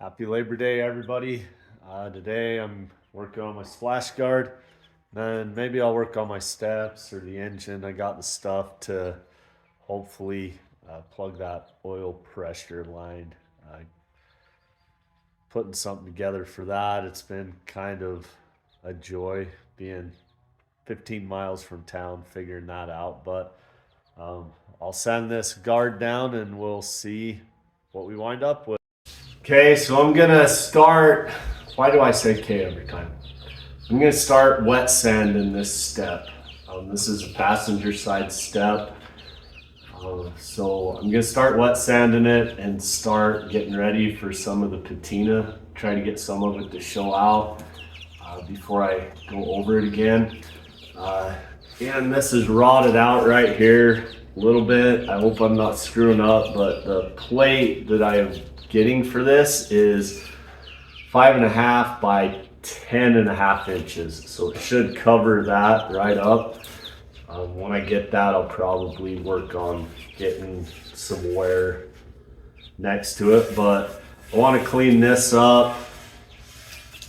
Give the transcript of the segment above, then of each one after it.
Happy Labor Day, everybody. Today I'm working on my splash guard. Then maybe I'll work on my steps or the engine. I got the stuff to hopefully plug that oil pressure line. Putting something together for that. It's been kind of a joy being 15 miles from town figuring that out. But I'll send this guard down and we'll see what we wind up with. Okay, so I'm gonna start, why do I say K every time? I'm gonna start wet sanding this step. This is a passenger side step. So I'm gonna start wet sanding it and start getting ready for some of the patina. Try to get some of it to show out before I go over it again. And this is rotted out right here a little bit. I hope I'm not screwing up, but the plate that I am getting for this is 5.5 by 10.5 inches. So it should cover that right up. When I get that, I'll probably work on getting some wear next to it, but I want to clean this up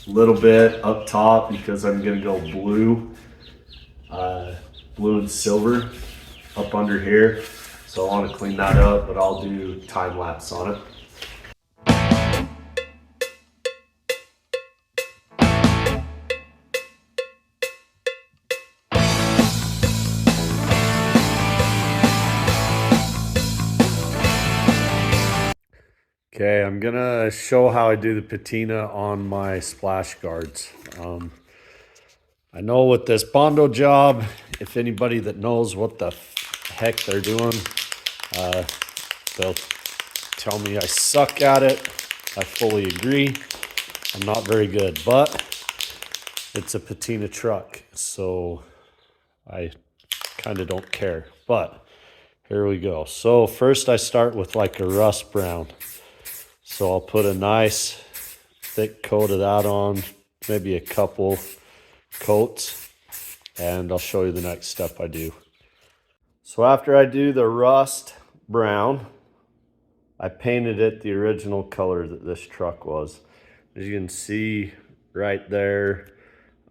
a little bit up top because I'm going to go blue and silver up under here. So I want to clean that up, but I'll do time lapse on it. Okay, I'm gonna show how I do the patina on my splash guards. I know with this Bondo job, if anybody that knows what the heck they're doing, they'll tell me I suck at it. I fully agree. I'm not very good, but it's a patina truck, so I kind of don't care. But here we go. So first I start with like a rust brown. So I'll put a nice thick coat of that on, maybe a couple coats, and I'll show you the next step I do. So after I do the rust brown, I painted it the original color that this truck was. As you can see right there,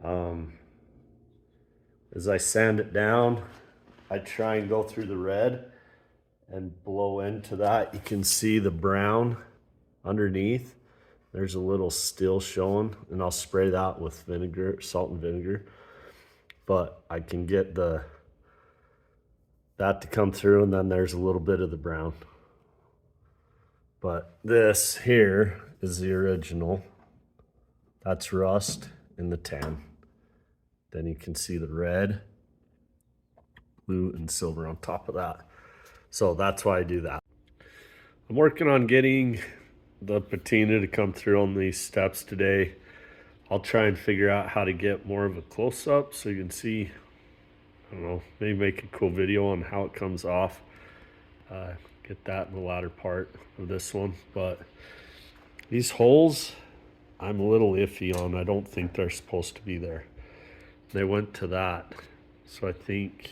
as I sand it down, I try and go through the red and blow into that. You can see the brown underneath. There's a little still showing, and I'll spray that with vinegar, salt and vinegar. But I can get that to come through, and then there's a little bit of the brown. But this here is the original. That's rust in the tan. Then you can see the red, blue, and silver on top of that. So that's why I do that. I'm working on getting the patina to come through on these steps today. I'll try and figure out how to get more of a close-up so you can see, I don't know, maybe make a cool video on how it comes off. Get that in the latter part of this one. But these holes, I'm a little iffy on. I don't think they're supposed to be there. They went to that. So I think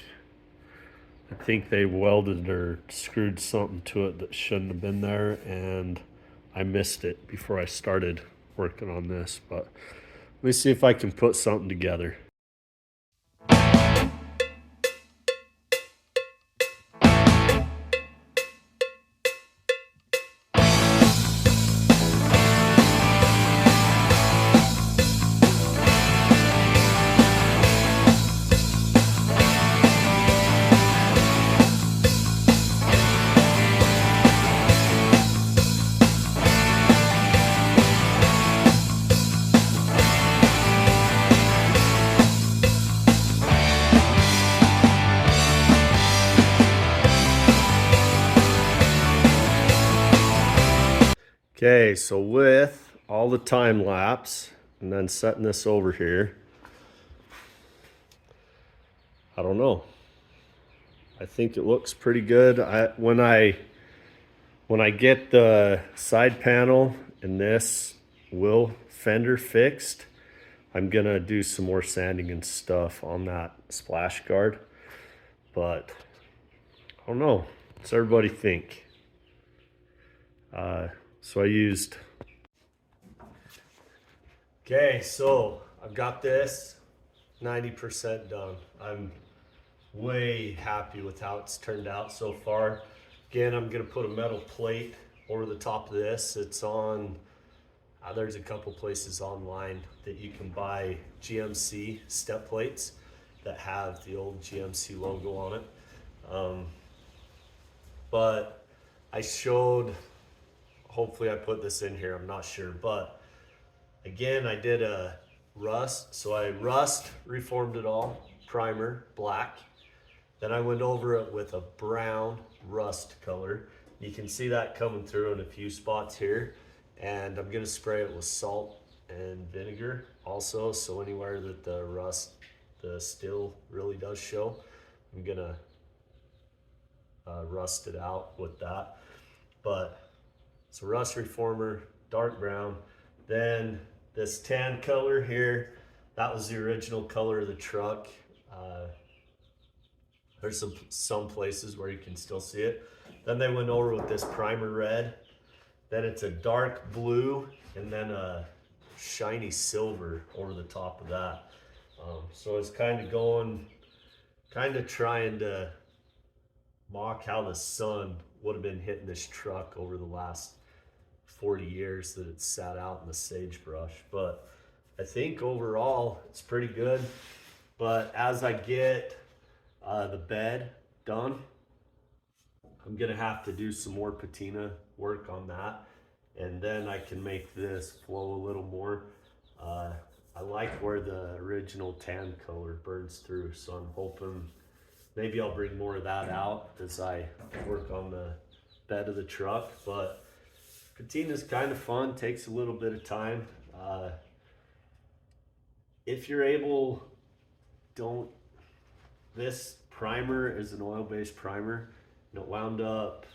they welded or screwed something to it that shouldn't have been there, and I missed it before I started working on this. But let me see if I can put something together. Okay, so with all the time lapse and then setting this over here, I don't know. I think it looks pretty good. When I get the side panel and this wheel fender fixed, I'm gonna do some more sanding and stuff on that splash guard. But I don't know. What's everybody think? So I used Okay, so I've got this 90% done. I'm way happy with how it's turned out so far. Again, I'm gonna put a metal plate over the top of this. It's on, there's a couple places online that you can buy GMC step plates that have the old GMC logo on it. Um, but I showed, hopefully I put this in here, I'm not sure, but again, I did a rust. So I rust reformed it all, primer, black. Then I went over it with a brown rust color. You can see that coming through in a few spots here. And I'm gonna spray it with salt and vinegar also. So anywhere that the rust, the still really does show, I'm gonna rust it out with that. But it's a rust reformer, dark brown. Then this tan color here, that was the original color of the truck. There's some places where you can still see it. Then they went over with this primer red. Then it's a dark blue and then a shiny silver over the top of that. So it's kind of trying to mock how the sun would have been hitting this truck over the last 40 years that it's sat out in the sagebrush. But I think overall it's pretty good. But as I get the bed done, I'm gonna have to do some more patina work on that, and then I can make this flow a little more. I like where the original tan color burns through, so I'm hoping maybe I'll bring more of that out as I work on the bed of the truck. But patina is kind of fun, takes a little bit of time. If you're able, this primer is an oil-based primer, and it wound up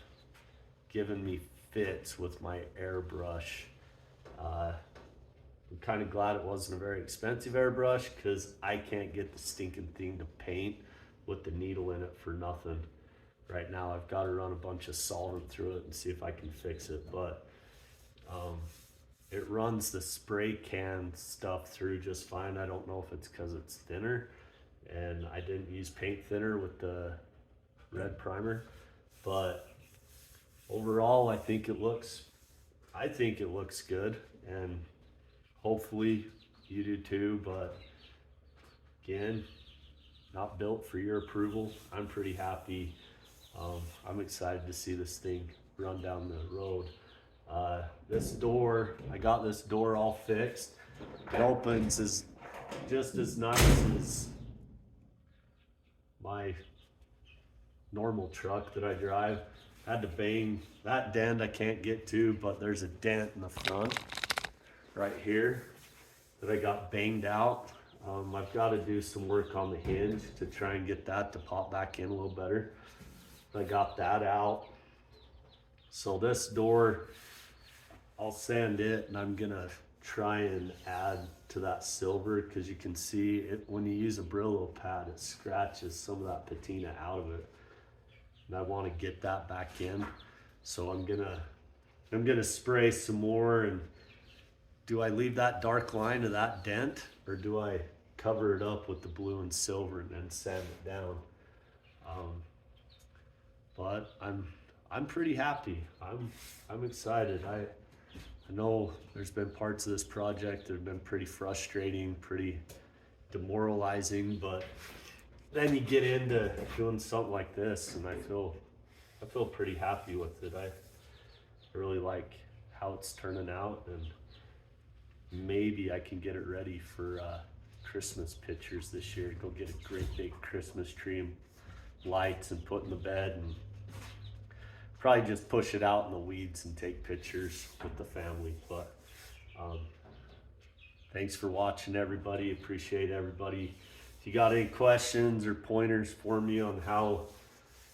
giving me fits with my airbrush. I'm kind of glad it wasn't a very expensive airbrush, because I can't get the stinking thing to paint with the needle in it for nothing. Right now I've got to run a bunch of solvent through it and see if I can fix it, but it runs the spray can stuff through just fine. I don't know if it's because it's thinner and I didn't use paint thinner with the red primer, but overall I think it looks good, and hopefully you do too. But again, not built for your approval. I'm pretty happy. I'm excited to see this thing run down the road. This door, I got this door all fixed. It opens just as nice as my normal truck that I drive. Had to bang that dent I can't get to, but there's a dent in the front right here that I got banged out. I've got to do some work on the hinge to try and get that to pop back in a little better. I got that out. So this door, I'll sand it, and I'm gonna try and add to that silver, because you can see it when you use a Brillo pad, it scratches some of that patina out of it, and I want to get that back in. So I'm gonna spray some more. And do I leave that dark line of that dent, or do I cover it up with the blue and silver and then sand it down? But I'm pretty happy. I'm excited. I know there's been parts of this project that have been pretty frustrating, pretty demoralizing, but then you get into doing something like this, and I feel pretty happy with it. I really like how it's turning out, and maybe I can get it ready for Christmas pictures this year. Go get a great big Christmas tree and lights and put in the bed, and probably just push it out in the weeds and take pictures with the family. But thanks for watching, everybody. Appreciate everybody. If you got any questions or pointers for me on how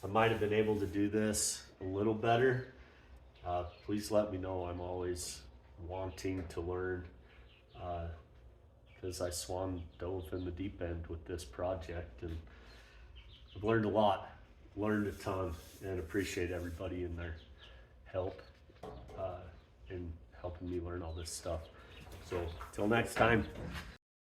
I might have been able to do this a little better, please let me know. I'm always wanting to learn, because I dove in the deep end with this project, and I've learned a lot. Learned a ton, and appreciate everybody and their help in helping me learn all this stuff. So till next time.